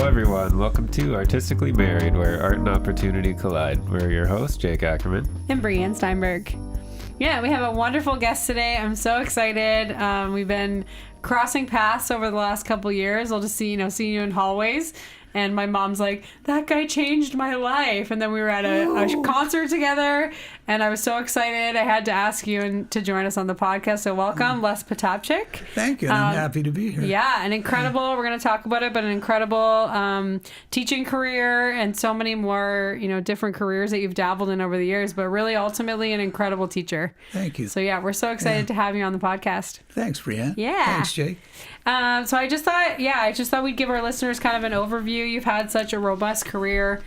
everyone. Welcome to Artistically Married, where art and opportunity collide. We're your hosts, Jake Ackerman. And Brianne Steinberg. Yeah, we have a wonderful guest today. I'm so excited. We've been crossing paths over the last couple years. I'll just seeing you in hallways. And my mom's like, that guy changed my life. And then we were at a concert together, and I was so excited. I had to ask you to join us on the podcast. So welcome, Les Potapczyk. Thank you. I'm happy to be here. Yeah, an incredible, we're going to talk about it, but an incredible teaching career and so many more, different careers that you've dabbled in over the years, but really ultimately an incredible teacher. Thank you. So yeah, we're so excited to have you on the podcast. Thanks, Brianne. Yeah. Thanks, Jake. So I just thought we'd give our listeners kind of an overview. You've had such a robust career,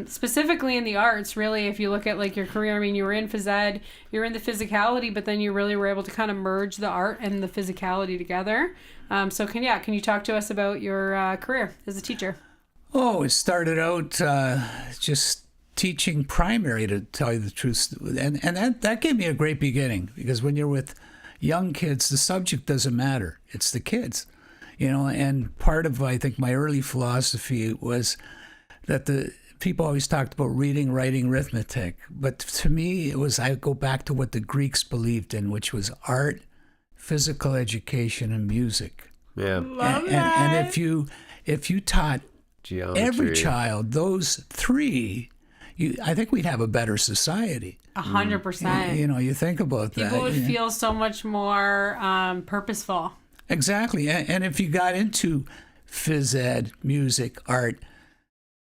specifically in the arts, really. If you look at like your career, I mean, you were in phys ed, you're in the physicality, but then you really were able to kind of merge the art and the physicality together. So can you talk to us about your career as a teacher? Oh, it started out just teaching primary, to tell you the truth. And that gave me a great beginning, because when you're with young kids, the subject doesn't matter. It's the kids, and part of, I think, my early philosophy was that the people always talked about reading, writing, arithmetic. But to me, I go back to what the Greeks believed in, which was art, physical education, and music. Yeah. Love that. And if you taught Geometry. every child those three, I think we'd have a better society. 100%. You think about that. People would feel so much more purposeful. Exactly. And if you got into phys ed, music, art,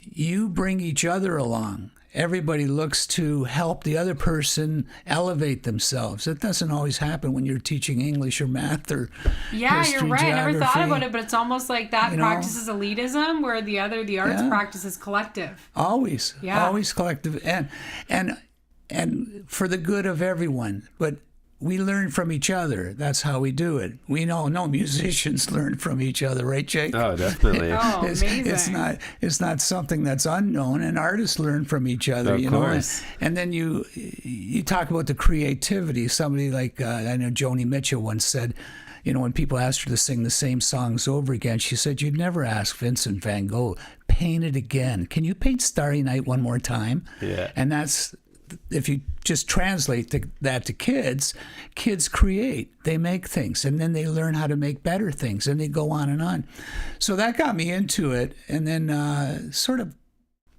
you bring each other along. Everybody looks to help the other person elevate themselves. It doesn't always happen when you're teaching English or math or history, You're right. I never thought geography. about it, but it's almost like that practices elitism, where the arts practice is collective. Always. Yeah. Always collective. And for the good of everyone. But we learn from each other. That's how we do it. We know musicians learn from each other, right, Jake? Oh, definitely. Amazing. It's not something that's unknown, and artists learn from each other. Of course. And then you talk about the creativity. Somebody like I know Joni Mitchell once said, when people asked her to sing the same songs over again, she said, "You'd never ask Vincent van Gogh, paint it again. Can you paint Starry Night one more time?" Yeah. And that's, if you just translate that to kids create, they make things, and then they learn how to make better things, and they go on and on. So that got me into it. And then sort of,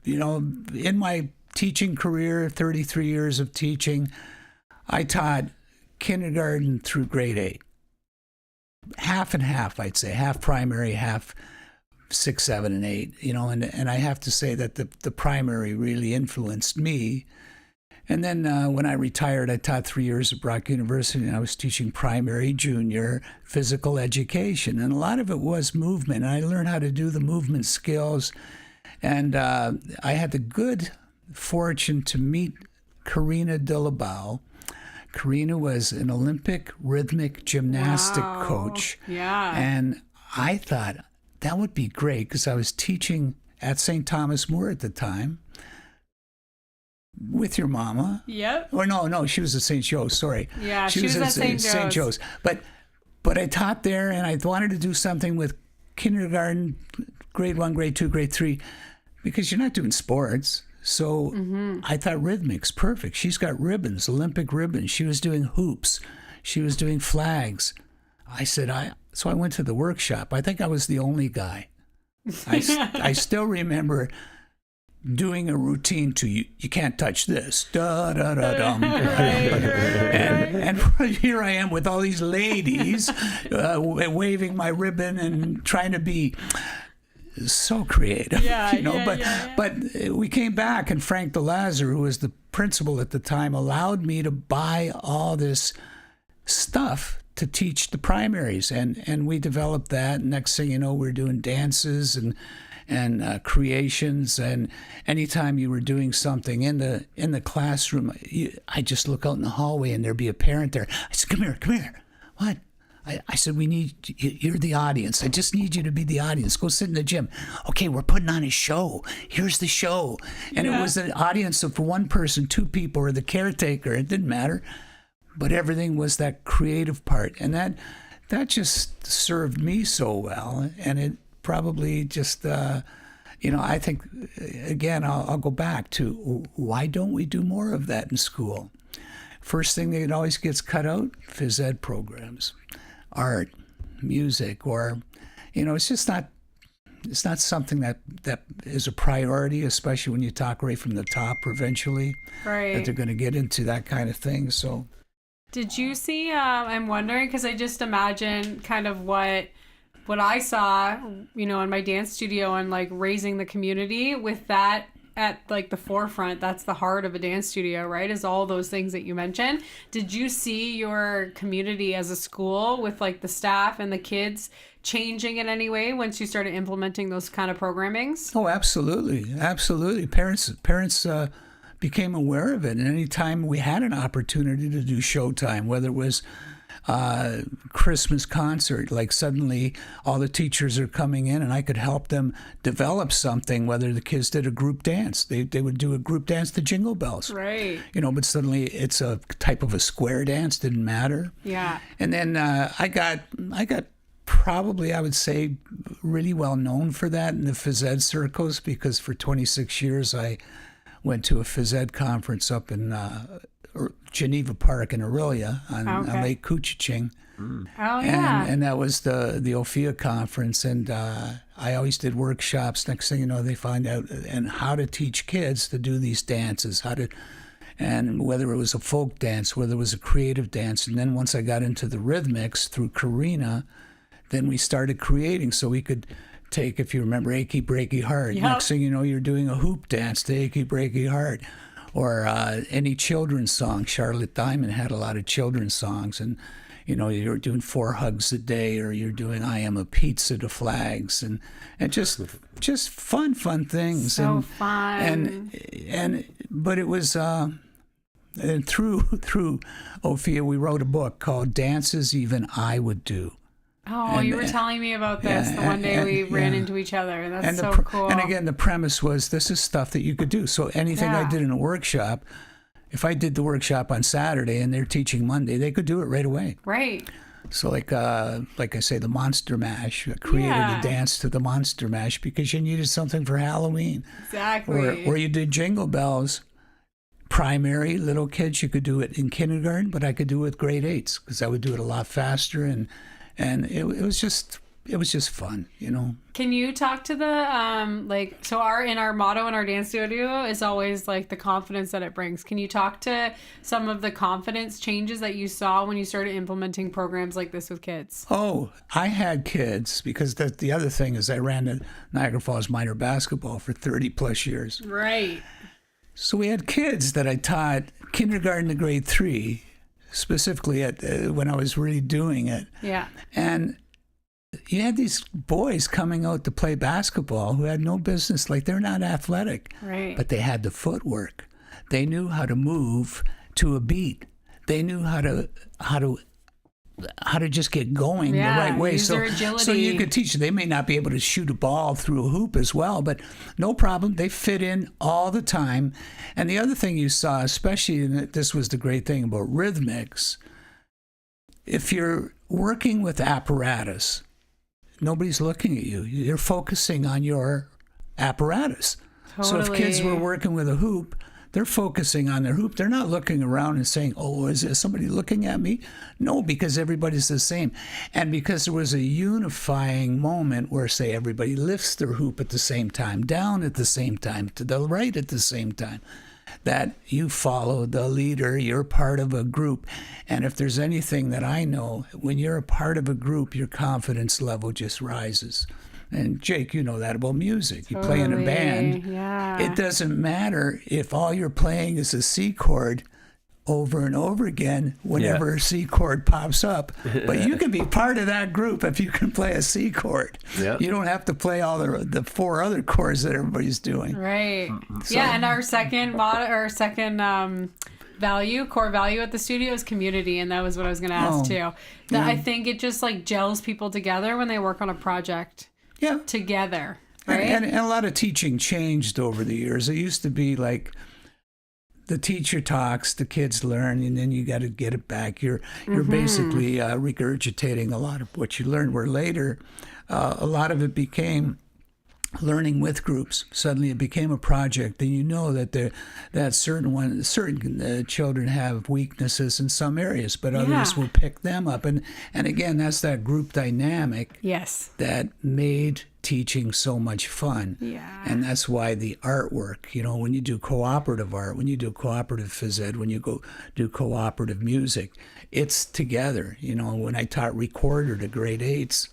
in my teaching career, 33 years of teaching, I taught kindergarten through grade 8. Half and half, I'd say. Half primary, half 6, 7, and 8. And I have to say that the primary really influenced me. And then when I retired, I taught 3 years at Brock University, and I was teaching primary, junior, physical education. And a lot of it was movement. And I learned how to do the movement skills. And I had the good fortune to meet Karina Dillabau. Karina was an Olympic rhythmic gymnastic coach. Yeah. And I thought that would be great, because I was teaching at St. Thomas More at the time. With your mama? Yep. Or no, she was at St. Joe's, sorry. Yeah, she was at St. Joe's. But I taught there, and I wanted to do something with kindergarten, grade 1, grade 2, grade 3, because you're not doing sports. So I thought rhythmic's perfect. She's got ribbons, Olympic ribbons. She was doing hoops. She was doing flags. So I went to the workshop. I think I was the only guy. I still remember doing a routine to you can't touch this, da da da dum, and here I am with all these ladies waving my ribbon and trying to be so creative, But we came back, and Frank DeLazar, who was the principal at the time, allowed me to buy all this stuff to teach the primaries, and we developed that. Next thing you know, we're doing dances and creations, and anytime you were doing something in the classroom, I just look out in the hallway and there'd be a parent there. I said, come here. What? I said, you're the audience. I just need you to be the audience. Go sit in the gym. Okay, we're putting on a show. Here's the show. And it was an audience of one person, 2 people, or the caretaker. It didn't matter. But everything was that creative part. And that just served me so well. And it probably just, I think, again, I'll go back to why don't we do more of that in school? First thing that always gets cut out, phys ed programs, art, music, or, it's just not. It's not something that is a priority, especially when you talk right from the top provincially, right? That they're going to get into that kind of thing. So, did you see? I'm wondering because I just imagine kind of what I saw, in my dance studio and like raising the community with that at like the forefront. That's the heart of a dance studio, right? Is all those things that you mentioned. Did you see your community as a school with like the staff and the kids changing in any way once you started implementing those kind of programmings? Oh, absolutely. Parents became aware of it, and anytime we had an opportunity to do showtime, whether it was Christmas concert, like suddenly all the teachers are coming in and I could help them develop something, whether the kids did a group dance. They would do a group dance to Jingle Bells. Right. But suddenly it's a type of a square dance, didn't matter. Yeah. And then I got probably, I would say, really well known for that in the phys ed circles, because for 26 years I went to a phys ed conference up in Geneva Park in Aurelia on Lake Couchiching. Oh, yeah. And that was the OFIA conference. And I always did workshops. Next thing you know, they find out and how to teach kids to do these dances, and whether it was a folk dance, whether it was a creative dance. And then once I got into the rhythmics through Karina, then we started creating so we could take, if you remember, Achy Breaky Heart. Yep. Next thing you know, you're doing a hoop dance to Achy Breaky Heart. Or any children's song. Charlotte Diamond had a lot of children's songs. And, you're doing 4 hugs a day, or you're doing I Am a Pizza to Flags. And just fun things. So fun. But it was... and through Ophia, we wrote a book called Dances Even I Would Do. Oh, you were telling me about this the one day we ran into each other. That's so cool. And again, the premise was this is stuff that you could do. So anything I did in a workshop, if I did the workshop on Saturday and they're teaching Monday, they could do it right away. Right. So like I say, the Monster Mash, I created a dance to the Monster Mash because you needed something for Halloween. Exactly. Or you did Jingle Bells. Primary, little kids, you could do it in kindergarten, but I could do it with grade 8s because I would do it a lot faster, and it was just fun, Can you talk to the our motto in our dance studio is always like the confidence that it brings. Can you talk to some of the confidence changes that you saw when you started implementing programs like this with kids? Oh, I had kids because the other thing is I ran the Niagara Falls minor basketball for 30 plus years. Right. So we had kids that I taught kindergarten to grade 3, specifically when I was really doing it. Yeah. And you had these boys coming out to play basketball who had no business, like they're not athletic. Right. But they had the footwork. They knew how to move to a beat. They knew how to just get going the right way. Use their agility. So you could teach them. They may not be able to shoot a ball through a hoop as well, but no problem. They fit in all the time. And the other thing you saw, especially, and this was the great thing about rhythmics, if you're working with apparatus, nobody's looking at you. You're focusing on your apparatus. Totally. So if kids were working with a hoop, they're focusing on their hoop. They're not looking around and saying, oh, is there somebody looking at me? No, because everybody's the same. And because there was a unifying moment where, say, everybody lifts their hoop at the same time, down at the same time, to the right at the same time, that you follow the leader, you're part of a group. And if there's anything that I know, when you're a part of a group, your confidence level just rises. And Jake, you know that about music. You play in a band. Yeah. It doesn't matter if all you're playing is a C chord over and over again whenever a C chord pops up. But you can be part of that group if you can play a C chord. Yep. You don't have to play all the 4 other chords that everybody's doing. Right. So, and our second core value at the studio is community, and that was what I was going to ask too. I think it just like gels people together when they work on a project. Yeah. Together, right? And a lot of teaching changed over the years. It used to be like the teacher talks, the kids learn, and then you got to get it back. You're basically regurgitating a lot of what you learned. Where later, a lot of it became learning with groups. Suddenly it became a project, and you know that certain children have weaknesses in some areas, but others will pick them up. And again, that's that group dynamic that made teaching so much fun. And that's why the artwork, when you do cooperative art, when you do cooperative phys ed, when you go do cooperative music, it's together. When I taught recorder to grade 8s,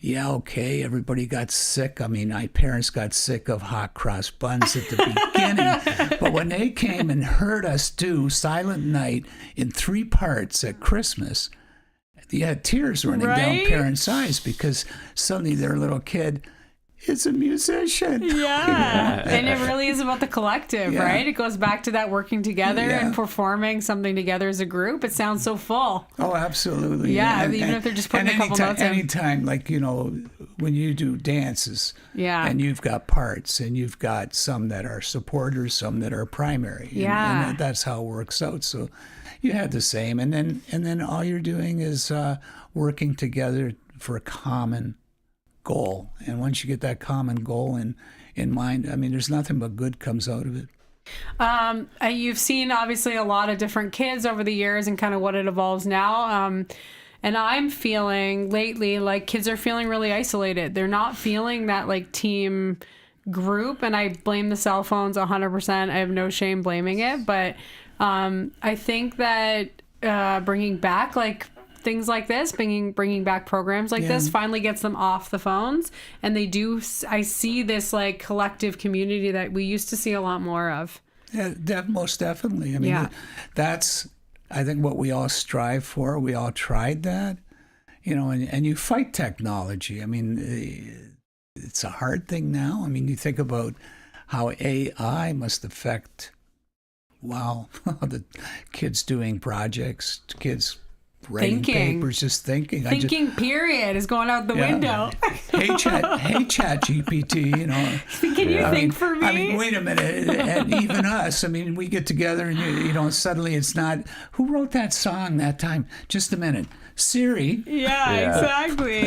everybody got sick. I mean, my parents got sick of hot cross buns at the beginning. But when they came and heard us do Silent Night in 3 parts at Christmas, you had tears running down parents' eyes because suddenly their little kid is a musician. And it really is about the collective, right? It goes back to that working together and performing something together as a group. It sounds so full. Oh, absolutely. Even if they're just putting a couple notes in. Anytime, when you do dances, and you've got parts, and you've got some that are supporters, some that are primary. And that's how it works out. So you had the same. And then all you're doing is working together for a common goal. And once you get that common goal in mind, I mean, there's nothing but good comes out of it. You've seen obviously a lot of different kids over the years and kind of what it evolves now. And I'm feeling lately like kids are feeling really isolated. They're not feeling that like team group. And I blame the cell phones 100%. I have no shame blaming it. But I think that bringing back like things like this, bringing back programs like this finally gets them off the phones. And I see this like collective community that we used to see a lot more of. Yeah, most definitely. I mean, that's, I think, what we all strive for. We all tried that, and you fight technology. I mean, it's a hard thing now. I mean, you think about how AI must affect, the kids doing projects, kids writing papers, just thinking. Period, is going out the window. Hey, Chat GPT, Can you think for me? I mean, wait a minute. And even us, I mean, we get together and, suddenly it's not, who wrote that song that time? Just a minute. Siri. Exactly.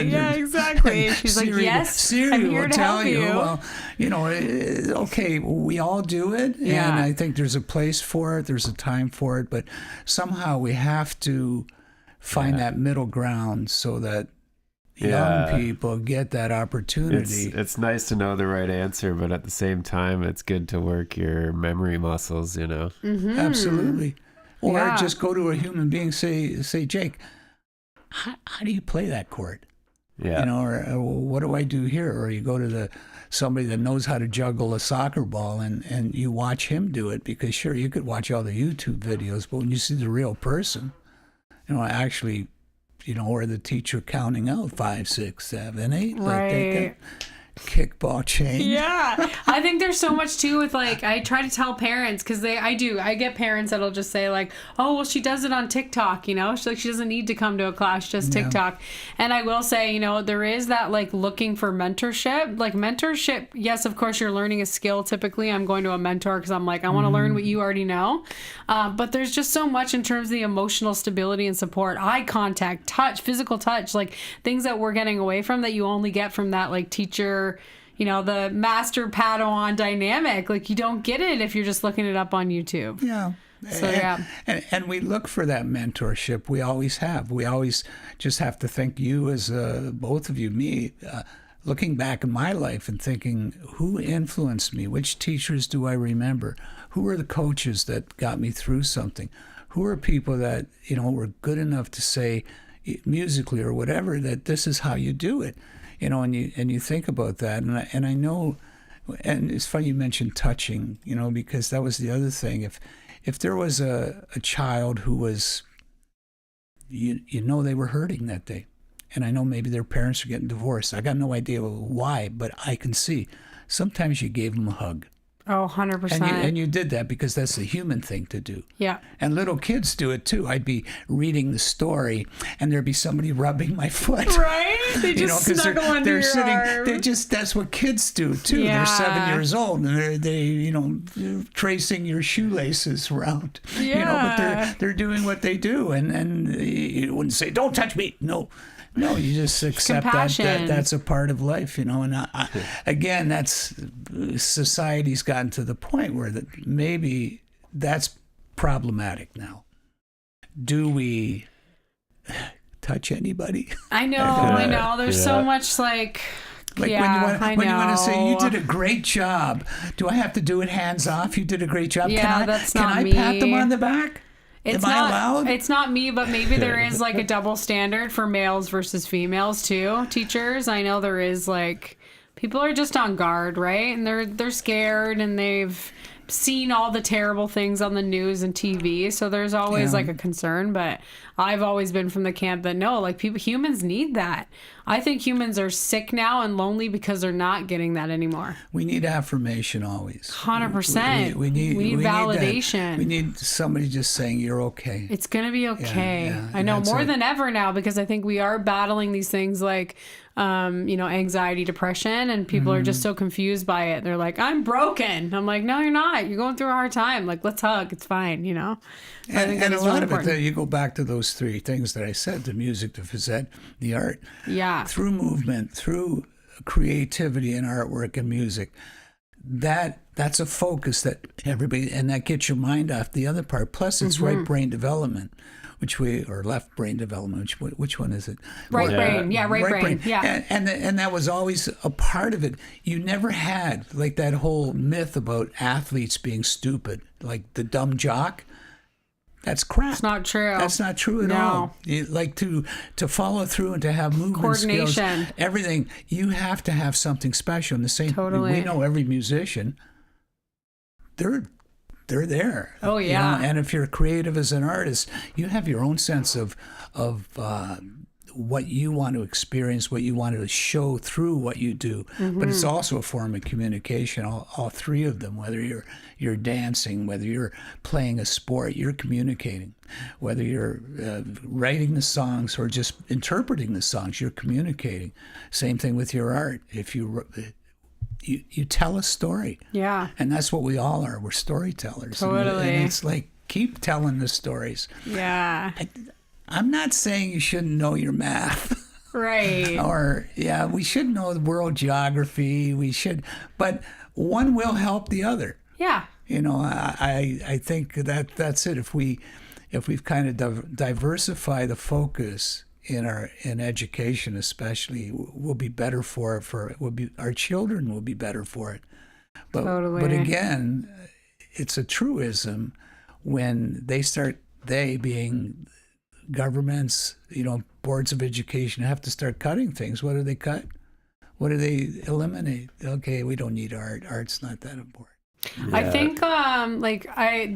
She's Siri, like, yes, Siri I'm here will to tell help you. Well, okay, we all do it. And I think there's a place for it. There's a time for it. But somehow we have to find that middle ground so that young people get that opportunity. It's nice to know the right answer, but at the same time, it's good to work your memory muscles, Absolutely. Or just go to a human being, say, Jake, how do you play that chord? Or what do I do here? Or you go to somebody that knows how to juggle a soccer ball and you watch him do it, because sure, you could watch all the YouTube videos, but when you see the real person, actually, or the teacher counting out 5, 6, 7, 8, right? Kickball change. I think there's so much too with like, I try to tell parents, because I get parents that'll just say like, oh, well, she does it on TikTok, she's like, she doesn't need to come to a class, just TikTok. And I will say, there is that like looking for mentorship, yes, of course you're learning a skill. Typically I'm going to a mentor because I'm like, I want to learn what you already know, but there's just so much in terms of the emotional stability and support, eye contact, touch, physical touch, like things that we're getting away from that you only get from that like teacher, the master Padawan dynamic. Like you don't get it if you're just looking it up on YouTube. So and we look for that mentorship. We always have. We always just have to think, you as both of you, me, looking back in my life and thinking, who influenced me? Which teachers do I remember? Who are the coaches that got me through something? Who are people that were good enough to say musically or whatever that this is how you do it? And you think about that, and I know, and it's funny you mentioned touching, because that was the other thing. If there was a child who was, they were hurting that day, and I know maybe their parents are getting divorced. I got no idea why, but I can see. Sometimes you gave them a hug. Oh, 100%. And you did that because that's the human thing to do. Yeah. And little kids do it too. I'd be reading the story, and there'd be somebody rubbing my foot. Right? They just snuggle under your arm. That's what kids do too. Yeah. They're 7 years old, and they're tracing your shoelaces around. Yeah. But they're doing what they do, and you wouldn't say, "Don't touch me." No, you just accept that that's a part of life, And again, that's society's gotten to the point where that maybe that's problematic now. Do we touch anybody? I know. There's so much like when you want to say you did a great job, do I have to do it hands off? You did a great job. Yeah, Can I pat them on the back? Am I allowed? It's not me, but maybe there is like a double standard for males versus females too. Teachers, I know there is like people are just on guard, right? And they're scared and they've seen all the terrible things on the news and TV, so there's always like a concern. But I've always been from the camp that no, like humans need that. I think humans are sick now and lonely because they're not getting that anymore. We need affirmation always. 100%. We need validation. We need somebody just saying you're okay. It's gonna be okay. Yeah, I know more than ever now, because I think we are battling these things like anxiety, depression, and people are just so confused by it. They're like, I'm broken. I'm like, no, you're not. You're going through a hard time. Like, let's hug. It's fine, And a lot of it, you go back to those three things that I said: the music, the phys ed, the art. Yeah. Through movement, through creativity and artwork and music. That's a focus that everybody, and that gets your mind off the other part. Plus, it's right brain development, or left brain development. Which one is it? Right brain. Yeah, right brain. Yeah. And that was always a part of it. You never had like that whole myth about athletes being stupid, like the dumb jock. That's crap. It's not true. That's not true at all. Like to follow through and to have movement skills, everything, you have to have something special. And the same, we know every musician, they're there. Oh yeah. And if you're creative as an artist, you have your own sense of what you want to experience, what you want to show through what you do. But it's also a form of communication, all three of them. Whether you're dancing, whether you're playing a sport, you're communicating. Whether you're writing the songs or just interpreting the songs, you're communicating. Same thing with your art. If you tell a story. Yeah. And that's what we all are. We're storytellers. Totally. And it's like, keep telling the stories. Yeah. I'm not saying you shouldn't know your math. Right. We should know the world geography. We should, but one will help the other. Yeah. I think that's it. If we've kind of diversify the focus in education, especially, we'll be better for it. Our children will be better for it. But again, it's a truism when they being governments, boards of education have to start cutting things. What do they cut? What do they eliminate? Okay, we don't need art. Art's not that important. Yeah. I think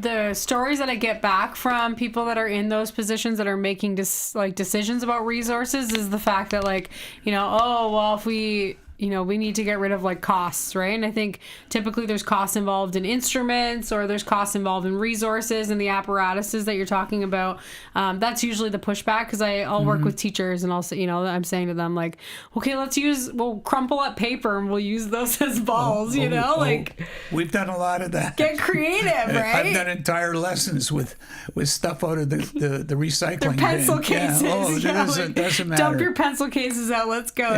the stories that I get back from people that are in those positions that are making decisions about resources is the fact that if we need to get rid of costs, right? And I think typically there's costs involved in instruments, or there's costs involved in resources and the apparatuses that you're talking about. That's usually the pushback, because I'll work with teachers, and also, I'm saying to them okay, we'll crumple up paper and we'll use those as balls, We've done a lot of that. Get creative, right? I've done entire lessons with stuff out of the recycling bin. Pencil cases. It doesn't matter. Dump your pencil cases out. Let's go.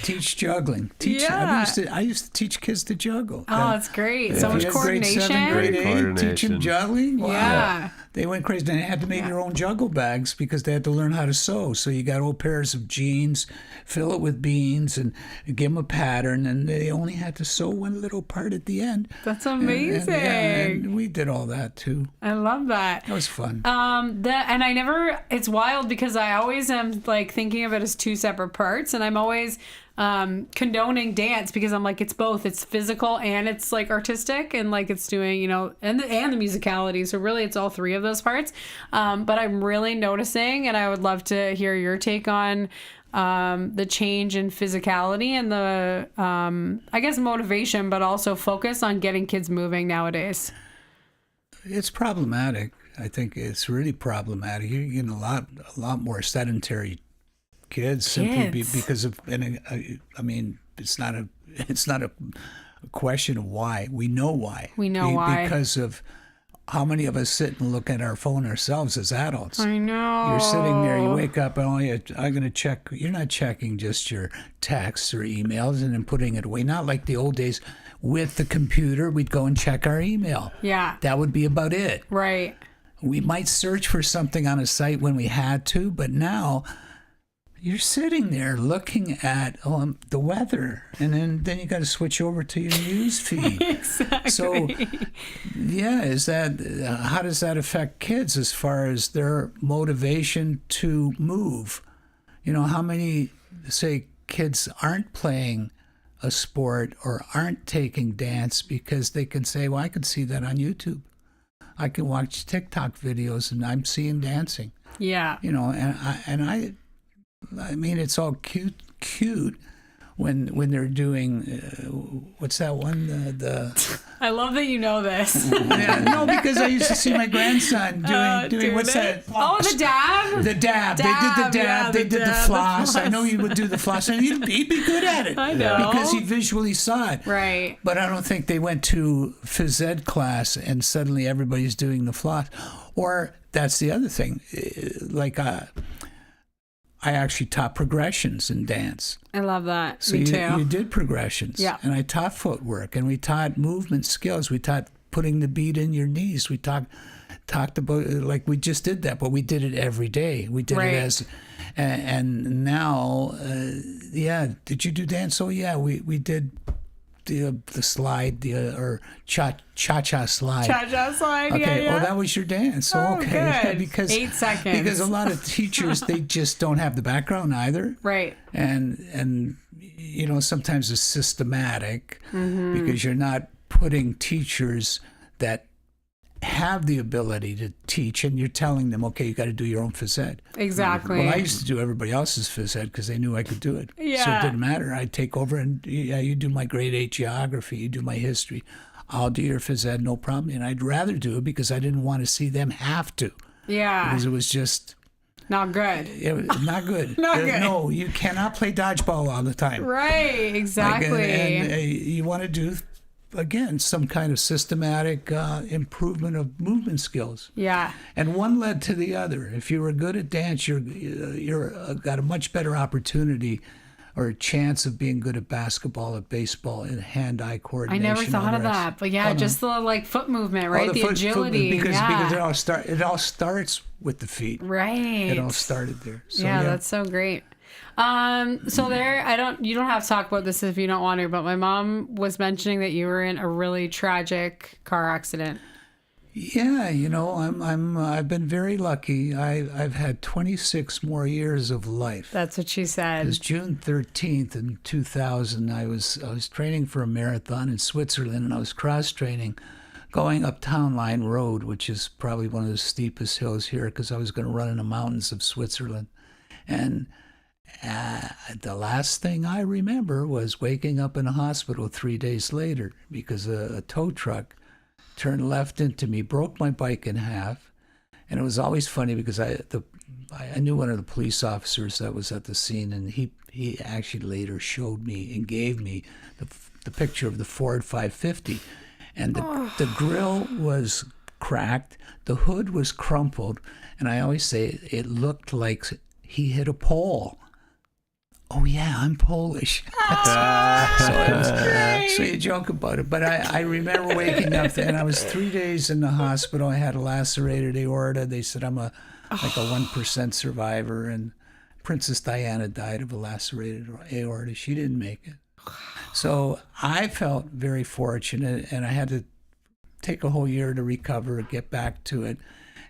Teach juggling. I used to teach kids to juggle. Oh, it's great. So much coordination. Grade 7, grade 8, teach them juggling. Wow. Yeah. They went crazy. They had to make their own juggle bags because they had to learn how to sew. So you got old pairs of jeans, fill it with beans, and give them a pattern, and they only had to sew one little part at the end. That's amazing. And we did all that too. I love that. That was fun. It's wild because I always am thinking of it as two separate parts, and I'm always condoning dance because I'm it's both. It's physical and it's artistic, and it's doing, and the musicality. So really it's all three of those parts. But I'm really noticing, and I would love to hear your take on the change in physicality and the, I guess, motivation, but also focus on getting kids moving nowadays? It's problematic. I think it's really problematic. You're getting a lot more sedentary kids simply because of, and I mean, it's not a question of why. We know why. We know why. Because of how many of us sit and look at our phone ourselves as adults. I know. You're sitting there, you wake up, and I'm going to check. You're not checking just your texts or emails and then putting it away. Not like the old days with the computer, we'd go and check our email. Yeah. That would be about it. Right. We might search for something on a site when we had to, but now you're sitting there looking at the weather, and then you got to switch over to your news feed. Exactly. So, yeah, how does that affect kids as far as their motivation to move? You know, how many, say, kids aren't playing a sport or aren't taking dance because they can say, well, I can see that on YouTube. I can watch TikTok videos and I'm seeing dancing. Yeah. You know, I mean, it's all cute when they're doing what's that one? The I love that you know this. yeah, no, because I used to see my grandson doing what's that? Oh, the dab. The dab. They did the dab. Yeah, they did the floss. I know floss. he would do the floss, and he'd be good at it. I know. Because he visually saw it. Right. But I don't think they went to phys ed class and suddenly everybody's doing the floss. Or that's the other thing. Like I actually taught progressions in dance. I love that. So Me too. you did progressions. Yeah. And I taught footwork, and we taught movement skills. We taught putting the beat in your knees. We talked about, like, we just did that, but we did it every day. We did Right. it as, and now, yeah, did you do dance? Oh, yeah, we did the slide, or cha-cha slide. Cha-cha slide, Okay, yeah. well, that was your dance. Oh, Okay, good. because 8 seconds. Because a lot of teachers, they just don't have the background either. Right. And you know, sometimes it's systematic Mm-hmm. because you're not putting teachers that have the ability to teach, and you're telling them, okay, you got to do your own phys ed. Exactly. Well, I used to do everybody else's phys ed because they knew I could do it. So it Yeah. didn't matter. I'd take over and, yeah, you do my grade 8 geography, you do my history. I'll do your phys ed, no problem. And I'd rather do it because I didn't want to see them have to. Yeah. Because it was just Not good. it was not good. Not good. No, you cannot play dodgeball all the time. Right. Exactly. And you want to do, again, some kind of systematic improvement of movement skills. yeah. And one led to the other. If you were good at dance, you're got a much better opportunity or a chance of being good at basketball, at baseball, and hand-eye I coordination. never thought all of the rest. that, but yeah, Oh, no. just the like foot movement, Oh, right? the foot agility, movement, yeah. because it all starts with the feet. Right. It all started there. So, yeah, that's so great. So you don't have to talk about this if you don't want to, but my mom was mentioning that you were in a really tragic car accident. Yeah, you know, I've been very lucky. I've had 26 more years of life. That's what she It said. was June 13th in 2000. I was training for a marathon in Switzerland, and I was cross training, going up Town Line Road, which is probably one of the steepest hills here, because I was going to run in the mountains of Switzerland. And the last thing I remember was waking up in a hospital 3 days later because a tow truck turned left into me, broke my bike in half. And it was always funny because I knew one of the police officers that was at the scene, and he actually later showed me and gave me the picture of the Ford 550. And the grill was cracked, the hood was crumpled, and I always say it looked like he hit a pole. Oh, yeah, I'm Polish. So you joke about it. But I remember waking up and I was 3 days in the hospital. I had a lacerated aorta. They said I'm like a 1% survivor. And Princess Diana died of a lacerated aorta. She didn't make it. So I felt very fortunate, and I had to take a whole year to recover, get back to it.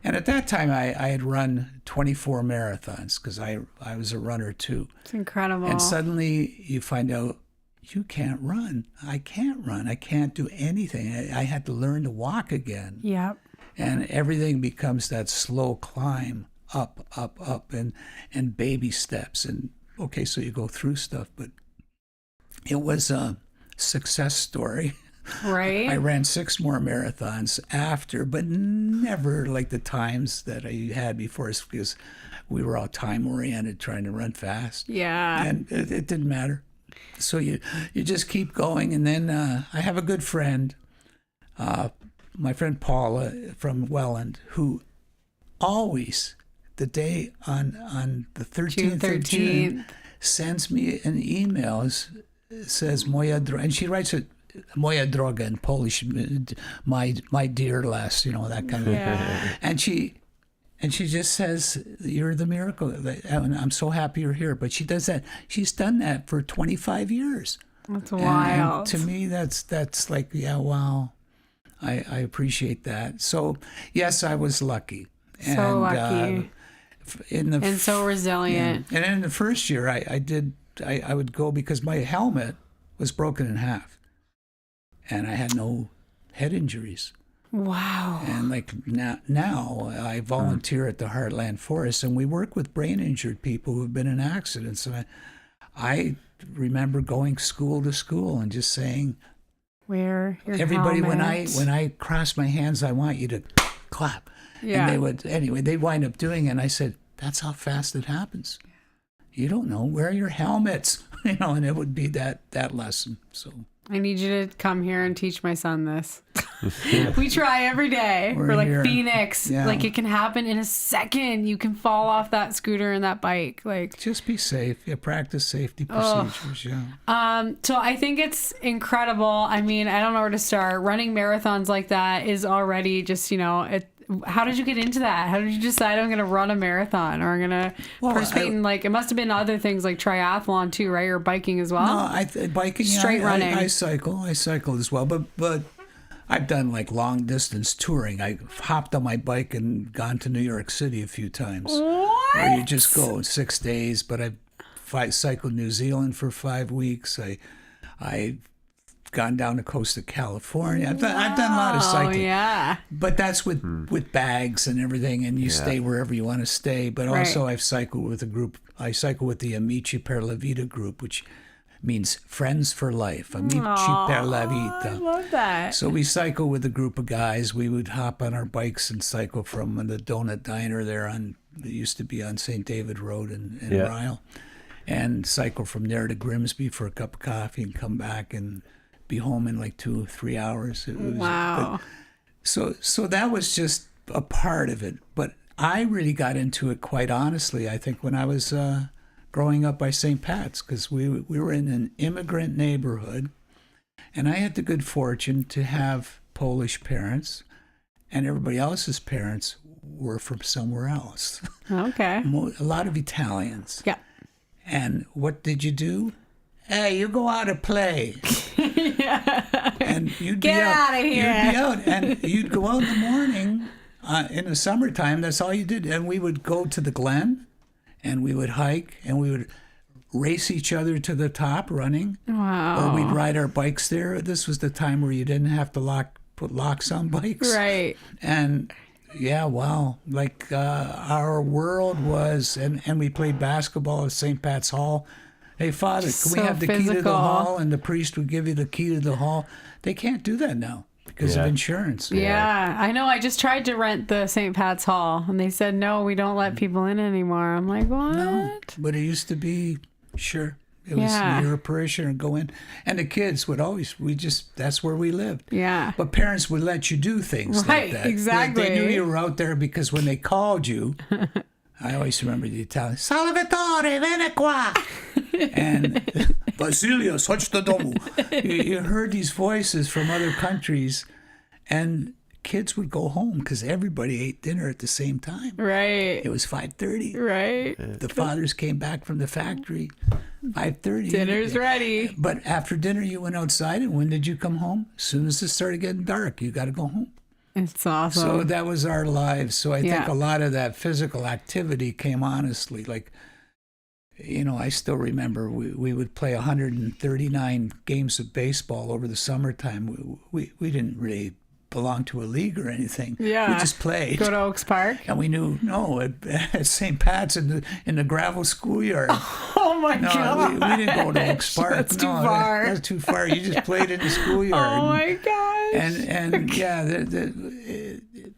And at that time, I had run 24 marathons because I was a runner too. It's incredible. And suddenly you find out you can't run. I can't run. I can't do anything. I had to learn to walk again. Yep. And everything becomes that slow climb up, and baby steps. And okay, so you go through stuff, but it was a success story. Right. I ran 6 more marathons after, but never like the times that I had before, because we were all time oriented, trying to run fast. Yeah. And it didn't matter. So you just keep going. And then I have a good friend, my friend Paula from Welland, who always, the day on the 13th of June, sends me an email. Says Moja droga, and she writes it Moja droga in Polish, my dear lass, that kind of thing. And she just says, you're the miracle, and I'm so happy you're here. But she does that. She's done that for 25 years. That's wild. And to me, that's like, yeah, wow. I appreciate that. So yes, I was lucky. So lucky. And so resilient. Yeah. And in the first year, I would go because my helmet was broken in half, and I had no head injuries. Wow. And like now I volunteer at the Heartland Forest, and we work with brain injured people who've been in accidents. And I remember going school to school and just saying, "Wear your everybody, helmet." when I cross my hands, I want you to clap." Yeah. And they'd wind up doing it. And I said, "That's how fast it happens. You don't know. Wear your helmets." And it would be that lesson. So I need you to come here and teach my son this. We try every day. We're like here. Phoenix. Yeah. Like it can happen in a second. You can fall off that scooter and that bike. Like just be safe. Yeah, practice safety procedures. Yeah. So I think it's incredible. I mean, I don't know where to start. Running marathons like that is already just, how did you get into that? How did you decide I'm going to run a marathon, or I'm going to participate in, like, it must have been other things like triathlon too, right? Or biking as well? No, biking, straight running. I cycle. I cycle as well. But I've done like long distance touring. I hopped on my bike and gone to New York City a few times. What? Where you just go 6 days. But I've cycled New Zealand for 5 weeks. I've gone down the coast of California. I've done a lot of cycling. Yeah. But that's with bags and everything, and you stay wherever you want to stay. But also I've cycled with a group. I cycle with the Amici per la Vita group, which means friends for life. Amici per la Vita. I love that. So we cycle with a group of guys. We would hop on our bikes and cycle from the Donut Diner there it used to be on St. David Road in Ryle, and cycle from there to Grimsby for a cup of coffee and come back and be home in like 2 or 3 hours. Wow. So that was just a part of it. But I really got into it, quite honestly, I think when I was growing up by St. Pat's, because we were in an immigrant neighborhood, and I had the good fortune to have Polish parents, and everybody else's parents were from somewhere else. Okay. A lot of Italians. Yeah. And what did you do? Hey, you go out and play. And you'd be Get out. out of here. You'd be out, and you'd go out in the morning. In the summertime, that's all you did. And we would go to the Glen, and we would hike, and we would race each other to the top running. Wow. Or we'd ride our bikes there. This was the time where you didn't have to put locks on bikes. Right. And yeah, wow. Like our world was, and we played basketball at St. Pat's Hall. Hey, Father, can we have the key to the hall? And the priest would give you the key to the hall. They can't do that now because of insurance. Yeah, I know. I just tried to rent the St. Pat's Hall, and they said, no, we don't let people in anymore. I'm like, what? No, but it used to be, sure. It was you're a parishioner and go in. And the kids would always, that's where we lived. Yeah. But parents would let you do things like that. Exactly. They knew you were out there because when they called you, I always remember the Italian, Salvatore, vieni qua. And Basilio, such the domu. You heard these voices from other countries, and kids would go home because everybody ate dinner at the same time. Right. It was 5:30. Right. The fathers came back from the factory, 5:30. Dinner's ready. But after dinner, you went outside, and when did you come home? As soon as it started getting dark, you got to go home. It's awesome. So that was our lives. So I think a lot of that physical activity came honestly. Like, I still remember we would play 139 games of baseball over the summertime. We didn't really belong to a league or anything. Yeah. We just played. Go to Oaks Park. And we knew, at St. Pat's in the gravel schoolyard. Oh my No, God. we didn't go to Oaks Park. That's too far. That's too far. You just played in the schoolyard. Oh my gosh. And yeah,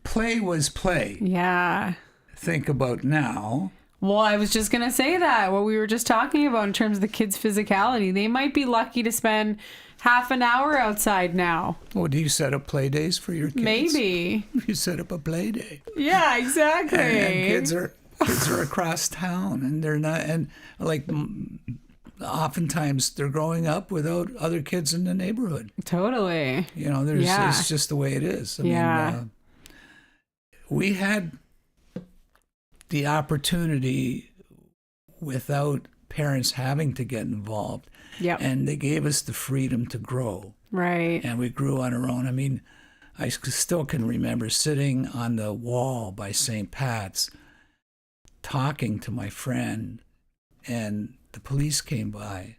play was play. Yeah. Think about now. Well, I was just going to say that, what we were just talking about in terms of the kids' physicality. They might be lucky to spend half an hour outside now. Well, do you set up play days for your kids? Maybe. You set up a play day. Yeah, exactly. And kids are across town, and they're not, and like oftentimes they're growing up without other kids in the neighborhood. Totally. You know, it's just the way it is. I mean, we had the opportunity without parents having to get involved. Yep. And they gave us the freedom to grow. Right. And we grew on our own. I mean, I still can remember sitting on the wall by St. Pat's talking to my friend, and the police came by.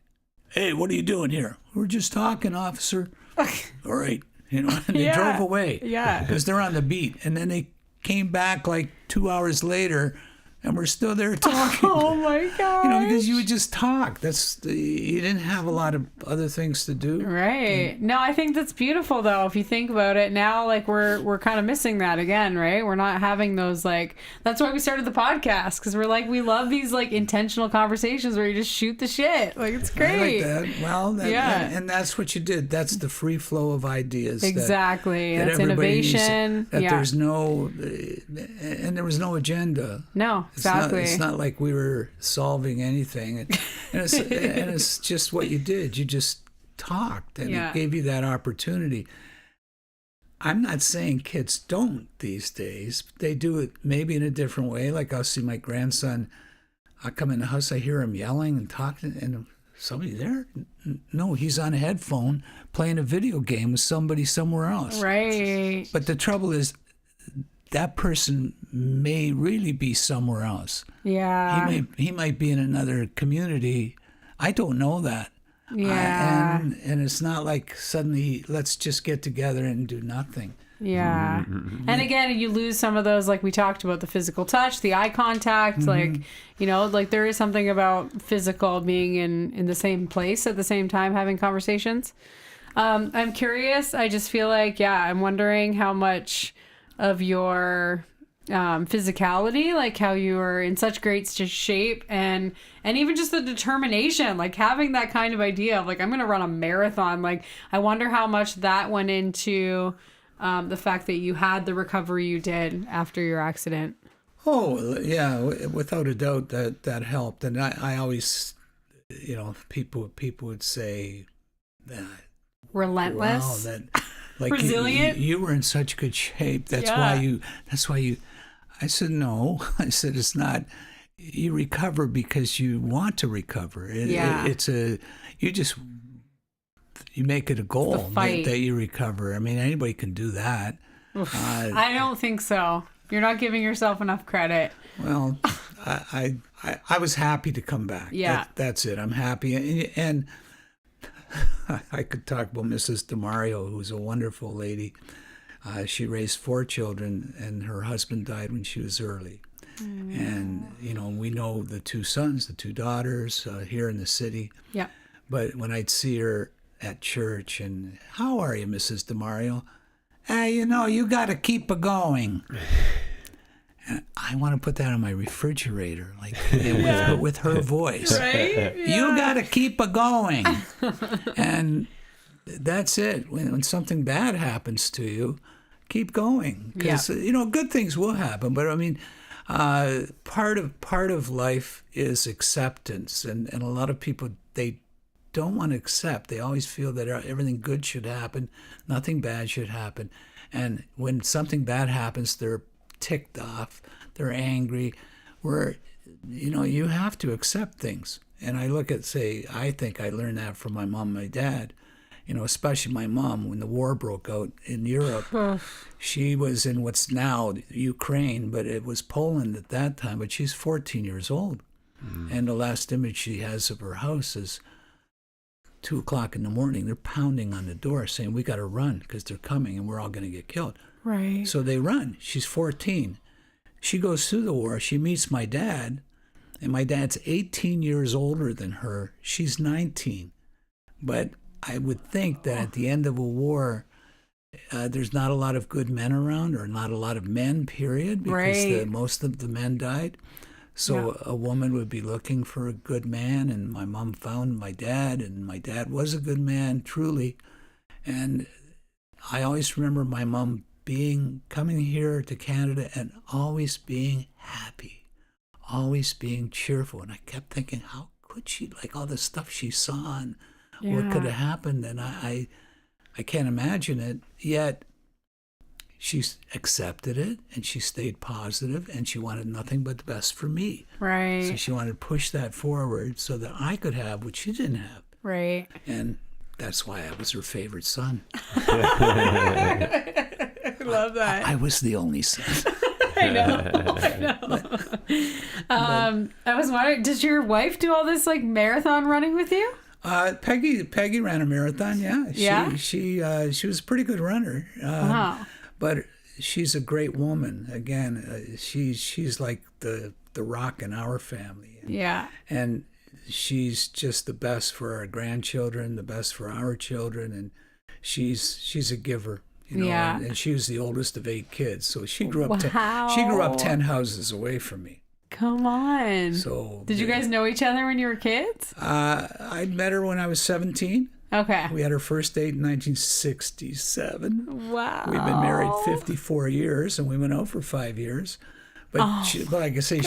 Hey, what are you doing here? We're just talking, officer. All right. You know, and they drove away. Yeah. Because they're on the beat. And then they came back like 2 hours later, and we're still there talking. Oh my God. You know, because you would just talk. You didn't have a lot of other things to do. Right. No, I think that's beautiful though. If you think about it now, like we're kind of missing that again, right? We're not having those like, that's why we started the podcast. Cause we're like, we love these like intentional conversations where you just shoot the shit. Like it's great. I like that. Well, and that's what you did. That's the free flow of ideas. Exactly. That's innovation. There's no, and there was no agenda. No, exactly. It's not like we were solving anything. And it's just what you did. You just talked, and it gave you that opportunity. I'm not saying kids don't these days. They do it maybe in a different way. Like I'll see my grandson, I come in the house, I hear him yelling and talking, and somebody there? No, he's on a headphone playing a video game with somebody somewhere else. Right. But the trouble is, that person may really be somewhere else. Yeah. He might be in another community. I don't know that. Yeah. And it's not like suddenly let's just get together and do nothing. Yeah. And again, you lose some of those, like we talked about, the physical touch, the eye contact, like, you know, like there is something about physical being in the same place at the same time having conversations. I'm curious. I just feel like, I'm wondering how much of your physicality, like how you are in such great shape, and even just the determination, like having that kind of idea of like, I'm gonna run a marathon. Like I wonder how much that went into the fact that you had the recovery you did after your accident. Oh yeah, without a doubt that helped. And I always, you know, people would say that relentless. Wow, that like resilient. You were in such good shape. That's why you. I said no. I said it's not. You recover because you want to recover. You make it a goal that you recover. I mean, anybody can do that. I don't think so. You're not giving yourself enough credit. Well, I was happy to come back. Yeah, that's it. I'm happy, and I could talk about Mrs. DeMario, who's a wonderful lady. She raised 4 children, and her husband died when she was early. And, you know, we know the 2 sons, the 2 daughters here in the city. Yeah. But when I'd see her at church, and how are you, Mrs. DeMario? You know, you got to keep it going. And I want to put that on my refrigerator, like with her voice. Right? Yeah. You got to keep it going. And that's it. When something bad happens to you, keep going. Because, you know, good things will happen. But, I mean, part of life is acceptance. And a lot of people, they don't want to accept. They always feel that everything good should happen. Nothing bad should happen. And when something bad happens, they're ticked off. They're angry. You know, you have to accept things. And I look at, I think I learned that from my mom and my dad. You know, especially my mom, when the war broke out in Europe. She was in what's now Ukraine, but it was Poland at that time. But she's 14 years old. And the last image she has of her house is 2 o'clock in the morning, they're pounding on the door saying, we got to run because they're coming and we're all going to get killed. Right. So they run. She's 14. She goes through the war. She meets my dad, and my dad's 18 years older than her. She's 19. But I would think that at the end of a war, there's not a lot of good men around, or not a lot of men, period, because most of the men died. So a woman would be looking for a good man, and my mom found my dad, and my dad was a good man, truly. And I always remember my mom coming here to Canada and always being happy, always being cheerful. And I kept thinking, how could she, like all the stuff she saw and what could have happened? And I can't imagine it, yet she accepted it, and she stayed positive, and she wanted nothing but the best for me. Right. So she wanted to push that forward so that I could have what she didn't have. Right. And that's why I was her favorite son. I love that. I was the only son. I know. I was wondering, does your wife do all this like marathon running with you? Peggy ran a marathon. Yeah. She was a pretty good runner. Wow. But she's a great woman. Again, she's like the rock in our family. Yeah. And she's just the best for our grandchildren, the best for our children, and she's a giver. Yeah. And she was the oldest of 8 kids, so she grew up. She grew up 10 houses away from me. Come on. So did you guys know each other when you were kids? I met her when I was 17. Okay. We had our first date in 1967. Wow. We've been married 54 years, and we went out for 5 years. But, but like I say,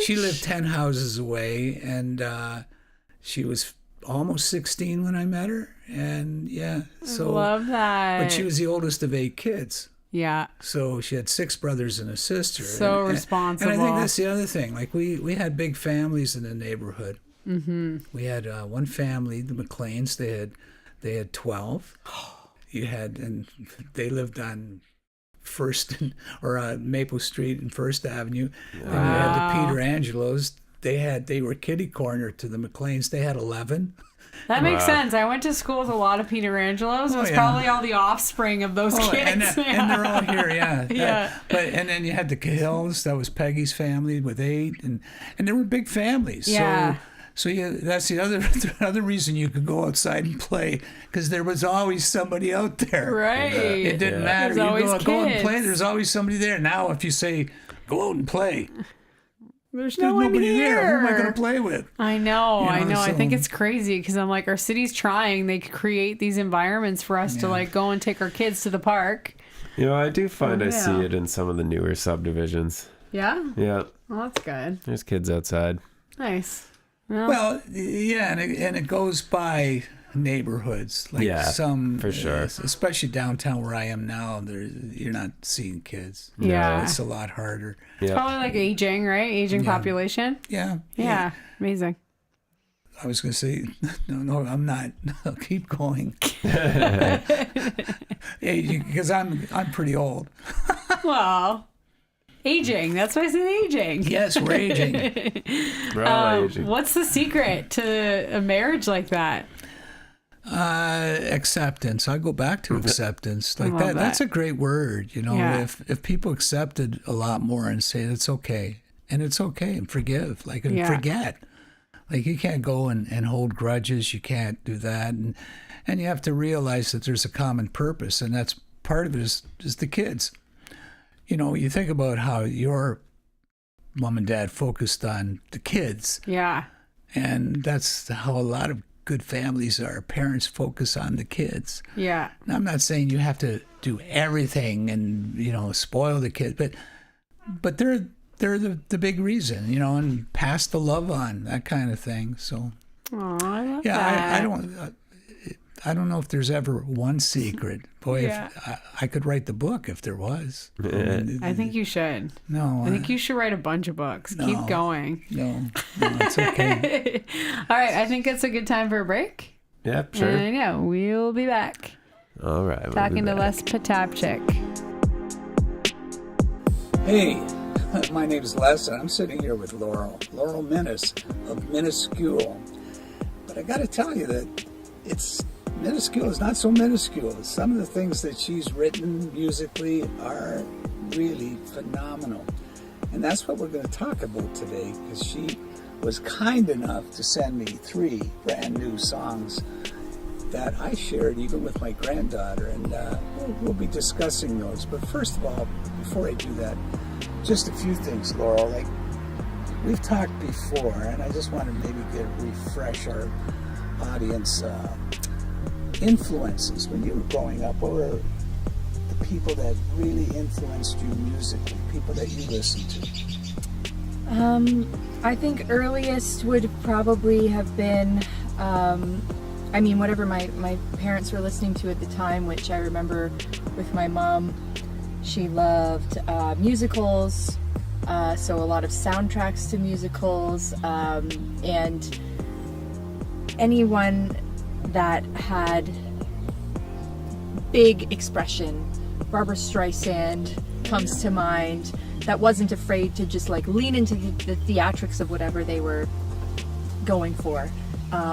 she lived 10 houses away, and she was almost 16 when I met her. And so love that. But she was the oldest of 8 kids. Yeah. So she had 6 brothers and a sister. So responsible. And I think that's the other thing. Like we had big families in the neighborhood. Mm-hmm. We had one family, the McLeans. They had 12. And they lived on Maple Street and First Avenue. Wow. And you had the Peter Angelos. They were kitty corner to the McLeans. They had 11. That makes sense. I went to school with a lot of Peter Angelos. It was probably all the offspring of those kids. And they're all here, yeah. Yeah. And then you had the Cahills. That was Peggy's family with 8, and they were big families. Yeah. So that's the other reason you could go outside and play, because there was always somebody out there. Right. It didn't matter. There's You always go out and play. kids. There's always somebody there. Now, if you say go out and play, there's nobody there. Who am I going to play with? I know. So, I think it's crazy because I'm like, our city's trying. They create these environments for us to like go and take our kids to the park. I do find I see it in some of the newer subdivisions. Yeah? Yeah. Well, that's good. There's kids outside. Nice. Well, yeah, and it goes by neighborhoods. Like some, for sure. Especially downtown where I am now, you're not seeing kids. Yeah. It's a lot harder. It's probably like aging, right? Aging population. Yeah. Amazing. I was going to say, no, I'm not. I'll keep going. Because I'm pretty old. Well, aging. That's why I said aging. Yes, we're aging. We're all aging. What's the secret to a marriage like that? Acceptance. I go back to acceptance. Like that. That's a great word. Yeah. If people accepted a lot more and say it's okay, and it's okay, and forgive, and forget. Like you can't go and hold grudges. You can't do that, and you have to realize that there's a common purpose, and that's part of it is the kids. You think about how your mom and dad focused on the kids. Yeah. And that's how a lot of good families are. Parents focus on the kids. Yeah. Now, I'm not saying you have to do everything and, spoil the kids, but they're the big reason, and pass the love on, that kind of thing. So, I love that. I don't know if there's ever one secret. Boy, if I could write the book if there was. I think you should. No. I think you should write a bunch of books. No, Keep going. No, it's okay. All right. I think it's a good time for a break. Yeah, sure. And we'll be back. All right. Talking to Les Potapczyk. Hey, my name is Les, and I'm sitting here with Laurel Minnis of Minuscule. But I got to tell you that it's minuscule. It's not so minuscule. Some of the things that she's written musically are really phenomenal. And that's what we're going to talk about today, because she was kind enough to send me 3 brand new songs that I shared even with my granddaughter, and we'll be discussing those. But first of all, before I do that, just a few things, Laurel. Like, we've talked before, and I just want to maybe refresh our audience influences. When you were growing up, what were the people that really influenced you musically, people that you listened to? I think earliest would probably have been, whatever my parents were listening to at the time, which I remember with my mom. She loved musicals, so a lot of soundtracks to musicals, and anyone that had big expression. Barbra Streisand comes to mind, that wasn't afraid to just like lean into the theatrics of whatever they were going for.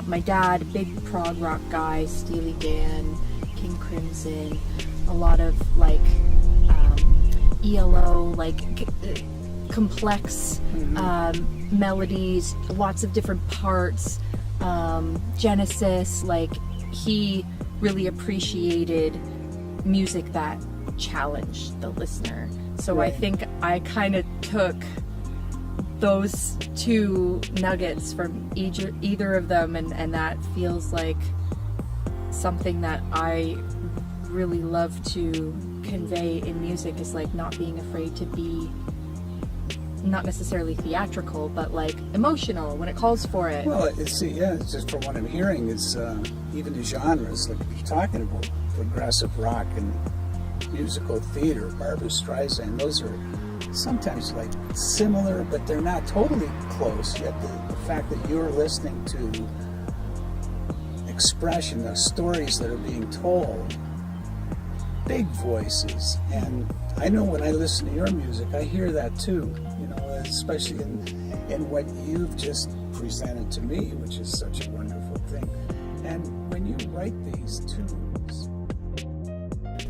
My dad, big prog rock guy, Steely Dan, King Crimson, a lot of like ELO, like complex melodies, lots of different parts. Genesis, like he really appreciated music that challenged the listener. So right. I think I kind of took those 2 nuggets from either of them, and that feels like something that I really love to convey in music, is like not being afraid to be not necessarily theatrical, but like emotional when it calls for it. Well, it's just from what I'm hearing, it's even the genres, like you're talking about progressive rock and musical theater, Barbra Streisand, those are sometimes like similar, but they're not totally close. Yet the fact that you're listening to expression, the stories that are being told, big voices, and I know when I listen to your music, I hear that too, especially in what you've just presented to me, which is such a wonderful thing. And when you write these tunes.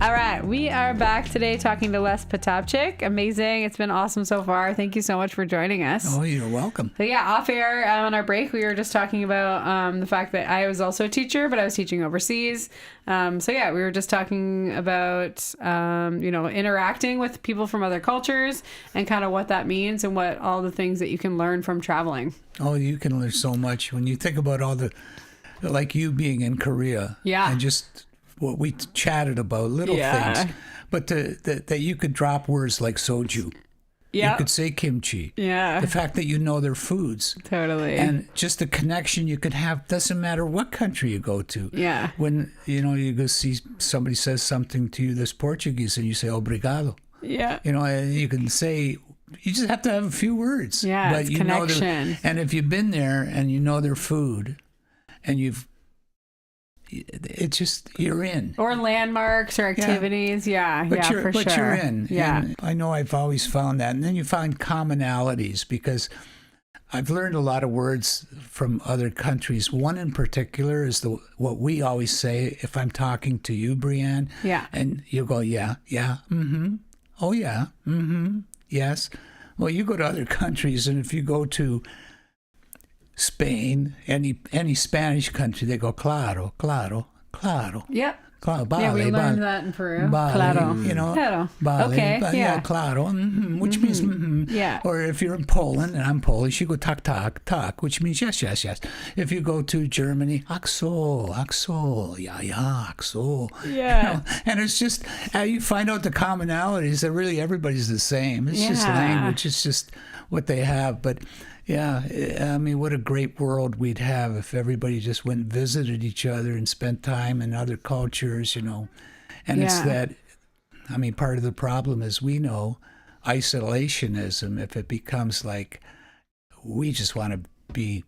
All right, we are back today talking to Les Potapczyk. Amazing. It's been awesome so far. Thank you so much for joining us. Oh, you're welcome. So yeah, off air on our break, we were just talking about the fact that I was also a teacher, but I was teaching overseas. So yeah, we were just talking about, interacting with people from other cultures and kind of what that means and what all the things that you can learn from traveling. Oh, you can learn so much when you think about all the, like you being in Korea. Yeah. And just what we chatted about, little things. But that you could drop words like soju. Yeah. You could say kimchi. Yeah. The fact that you know their foods. Totally. And just the connection you could have, doesn't matter what country you go to. Yeah. When, you go see somebody says something to you that's Portuguese and you say obrigado. Yeah. And you can say, you just have to have a few words. Yeah, but it's you connection. Know and if you've been there and you know their food and it's just, you're in. Or landmarks or activities. Yeah, but for sure. But you're in. Yeah. And I know I've always found that. And then you find commonalities, because I've learned a lot of words from other countries. One in particular is what we always say if I'm talking to you, Brianne. Yeah. And you go, yeah, mm-hmm. Oh, yeah, mm-hmm. Yes. Well, you go to other countries, and if you go to Spain, any Spanish country, they go claro, claro, claro. Yep. Claro, vale, yeah, we learned vale, that in Peru. Vale, Claro. Claro. Vale, okay. Yeah. Claro. Mm-hmm, which means Yeah. Or if you're in Poland and I'm Polish, you go tak, tak, tak, which means yes, yes, yes. If you go to Germany, ach so, yeah, ach so. Yeah. And it's just, you find out the commonalities that really everybody's the same. It's just language. It's just what they have. But yeah, I mean, what a great world we'd have if everybody just went and visited each other and spent time in other cultures, And it's that, I mean, part of the problem is we know isolationism, if it becomes like we just want to be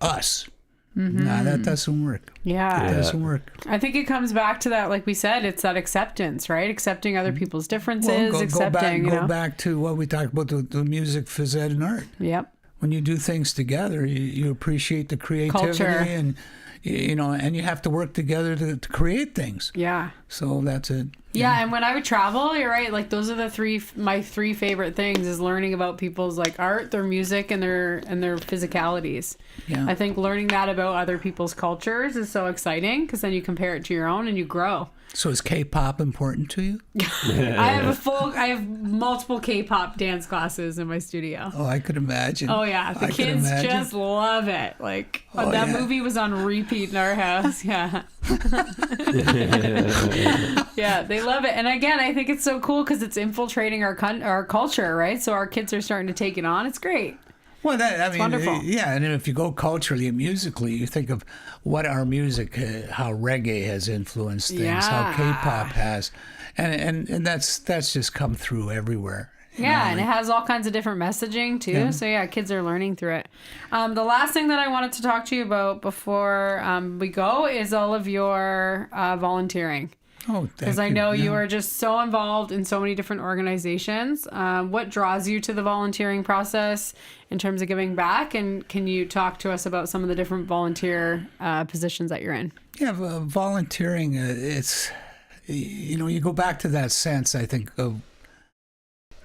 us. Mm-hmm. No, that doesn't work. Yeah. It doesn't work. I think it comes back to that, like we said, it's that acceptance, right? Accepting other people's differences, go back to what we talked about, the music, phys ed, and art. Yep. When you do things together, you appreciate the creativity culture. And, and you have to work together to create things. Yeah. So that's it. Yeah, and when I would travel, you're right. Like those are my three favorite things is learning about people's like art, their music, and their physicalities. Yeah. I think learning that about other people's cultures is so exciting because then you compare it to your own and you grow. So is K-pop important to you? I have multiple K-pop dance classes in my studio. Oh, I could imagine. Oh yeah, the kids just love it. Like that movie was on repeat in our house. Yeah. Yeah, they love it. And again, I think it's so cool because it's infiltrating our culture, right? So our kids are starting to take it on. It's great. Well, wonderful. Yeah, and if you go culturally and musically, you think of what our music, how reggae has influenced things, how K-pop has, and that's just come through everywhere. Yeah, and it has all kinds of different messaging too. Yeah. So yeah, kids are learning through it. The last thing that I wanted to talk to you about before we go is all of your volunteering. Oh, because I know you are just so involved in so many different organizations. What draws you to the volunteering process in terms of giving back? And can you talk to us about some of the different volunteer positions that you're in? Yeah, volunteering, it's, you go back to that sense, I think, of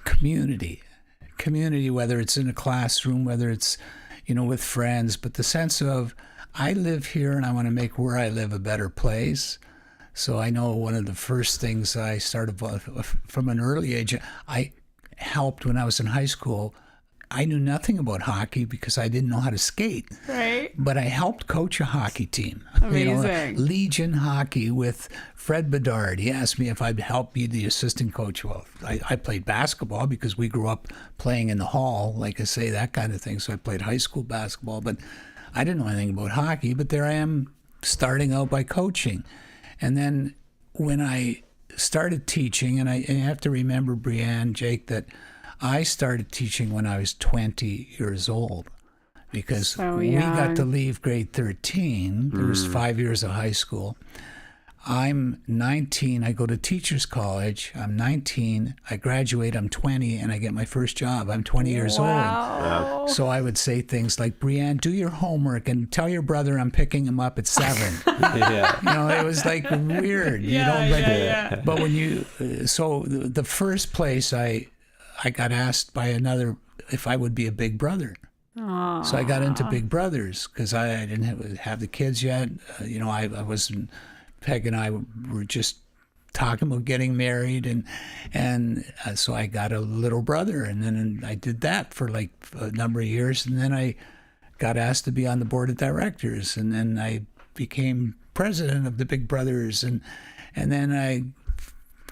community, whether it's in a classroom, whether it's, with friends, but the sense of, I live here and I want to make where I live a better place. So I know one of the first things I started from an early age, I helped when I was in high school. I knew nothing about hockey because I didn't know how to skate. Right. But I helped coach a hockey team. Amazing. Legion Hockey with Fred Bedard. He asked me if I'd help be the assistant coach. Well, I played basketball because we grew up playing in the hall, like I say, that kind of thing. So I played high school basketball, but I didn't know anything about hockey. But there I am starting out by coaching. And then when I started teaching, and you have to remember, Brianne, Jake, that I started teaching when I was 20 years old because we got to leave grade 13. There was 5 years of high school. I'm 19. I go to teacher's college. I'm 19. I graduate. I'm 20, and I get my first job. I'm 20 years old. So I would say things like, Brianne, do your homework and tell your brother I'm picking him up at 7. It was like weird. But when you, so the first place I got asked by another if I would be a big brother. Aww. So I got into Big Brothers because I didn't have the kids yet. I wasn't. Peg and I were just talking about getting married, and so I got a little brother, and then I did that for like a number of years, and then I got asked to be on the board of directors, and then I became president of the Big Brothers, and then I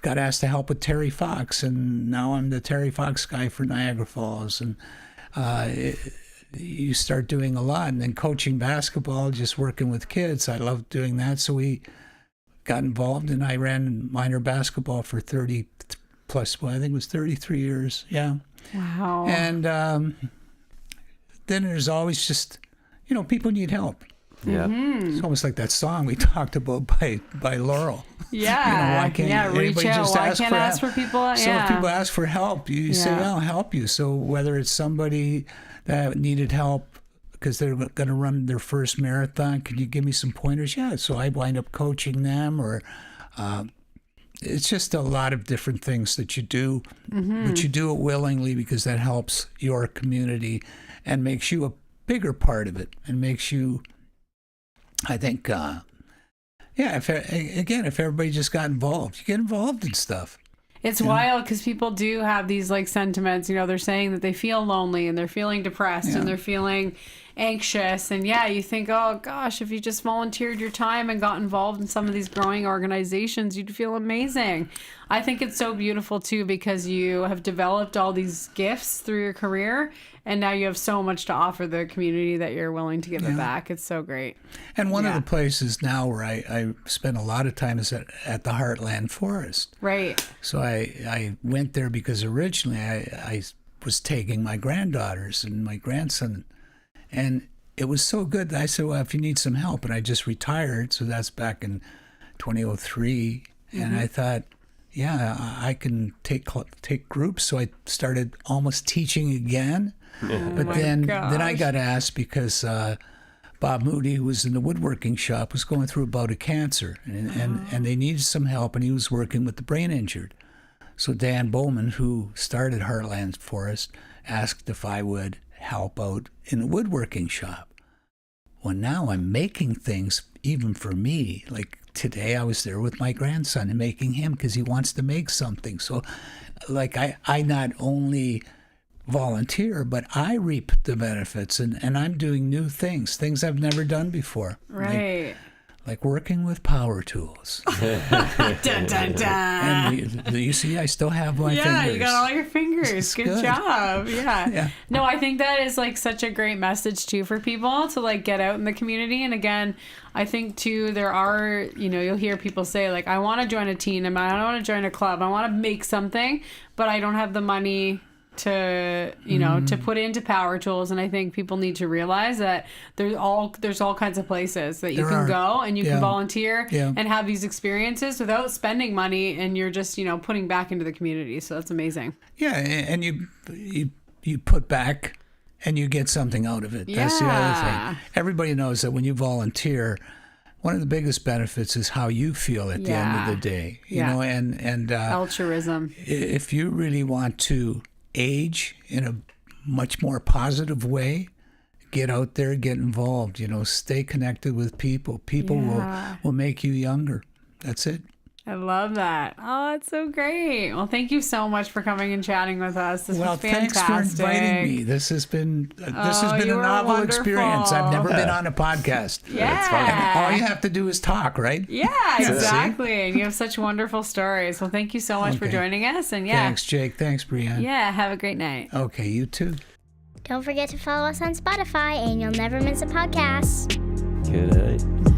got asked to help with Terry Fox, and now I'm the Terry Fox guy for Niagara Falls, and you start doing a lot, and then coaching basketball, just working with kids. I love doing that, so we got involved, and I ran minor basketball for 30 plus, well, I think it was 33 years. Yeah. Wow. And then there's always just, people need help. Yeah. It's almost like that song we talked about by Laurel. Yeah. Why can't reach out. Why can't ask for people? So if people ask for help, you say, I'll help you. So whether it's somebody that needed help because they're going to run their first marathon, can you give me some pointers? Yeah, so I wind up coaching them, or it's just a lot of different things that you do, but you do it willingly because that helps your community and makes you a bigger part of it, and makes you, I think, if everybody just got involved, you get involved in stuff. It's wild because people do have these like sentiments, they're saying that they feel lonely and they're feeling depressed and they're feeling anxious. And you think, oh gosh, if you just volunteered your time and got involved in some of these growing organizations, you'd feel amazing. I think it's so beautiful too because you have developed all these gifts through your career, and now you have so much to offer the community that you're willing to give it back. It's so great. And one of the places now where I spend a lot of time is at the Heartland Forest. Right. So I went there because originally I was taking my granddaughters and my grandson, and it was so good that I said, well, if you need some help, and I just retired, so that's back in 2003, and I thought, I can take groups. So I started almost teaching again. But then I got asked because Bob Moody, who was in the woodworking shop, was going through a bout of cancer, and they needed some help, and he was working with the brain injured. So Dan Bowman, who started Heartland Forest, asked if I would help out in the woodworking shop. Well, now I'm making things even for me. Like today I was there with my grandson and making him because he wants to make something. So like I not only volunteer, but I reap the benefits, and I'm doing new things I've never done before. Right. Like working with power tools. Dun, dun, dun. And you see, I still have my fingers. Yeah, you got all your fingers. It's Good good. job. Yeah. Yeah. No, I think that is like such a great message too for people to like get out in the community. And again, I think too, there are, you'll hear people say like, I want to join a team, and I want to join a club. I want to make something, but I don't have the money to to put into power tools. And I think people need to realize that there's all kinds of places that you can go and you can volunteer and have these experiences without spending money, and you're just putting back into the community. So that's amazing. Yeah, and you put back and you get something out of it. That's the other thing. Everybody knows that when you volunteer, one of the biggest benefits is how you feel at the end of the day. You know, and altruism. If you really want to age in a much more positive way, get out there, get involved, stay connected with people. People will make you younger. That's it. I love that. Oh, that's so great. Well, thank you so much for coming and chatting with us. This was fantastic. Thanks for inviting me. This has been a novel experience. I've never been on a podcast. Yeah. And all you have to do is talk, right? Yeah, exactly. And you have such wonderful stories. Well, thank you so much for joining us. And Thanks, Jake. Thanks, Brianne. Yeah, have a great night. Okay, you too. Don't forget to follow us on Spotify, and you'll never miss a podcast. Good night.